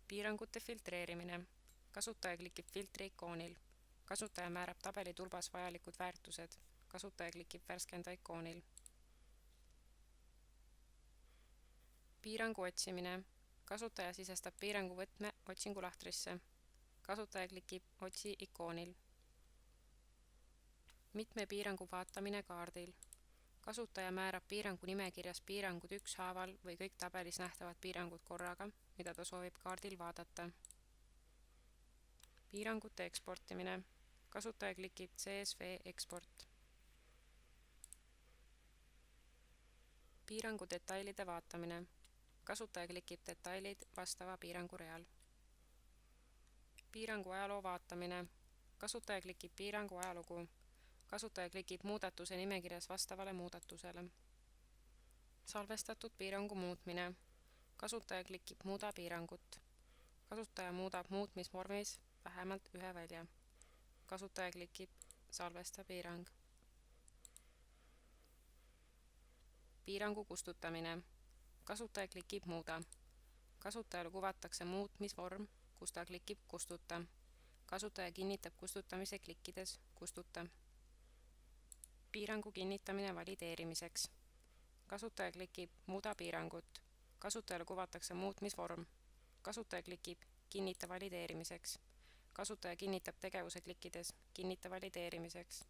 piirangute filtreerimine. Kasutaja klikib filtri ikoonil. Kasutaja määrab tabeli tulbas vajalikud väärtused. Kasutaja klikib värskenda ikoonil. Piirangu otsimine. Kasutaja sisestab piirangu võtme otsingulahtrisse. Kasutaja klikib otsi ikoonil. Mitme piirangu vaatamine kaardil. Kasutaja määrab piirangu nimekirjas piirangud ükshaaval või kõik tabelis nähtavad piirangud korraga, mida ta soovib kaardil vaadata. Piirangute eksportimine. Kasutaja klikib CSV eksport. Piirangu detailide vaatamine. Kasutaja klikib detailid vastava piirangu real. Piirangu ajaloo vaatamine. Kasutaja klikib piirangu ajalugu. Kasutaja klikib muudatuse nimekirjas vastavale muudatusele. Salvestatud piirangu muutmine. Kasutaja klikib muuda piirangut. Kasutaja muudab muutmisvormis vähemalt ühe välja. Kasutaja klikib salvesta piirang. Piirangu kustutamine. Kasutaja klikib muuda. Kasutajale kuvatakse muutmisvorm, kus ta klikib kustuta. Kasutaja kinnitab kustutamise klikkides kustuta. Piirangu kinnitamine valideerimiseks. Kasutaja klikib muuda piirangut. Kasutajale kuvatakse muutmisvorm. Kasutaja klikib kinnita valideerimiseks. Kasutaja kinnitab tegevuse klikkides kinnita valideerimiseks.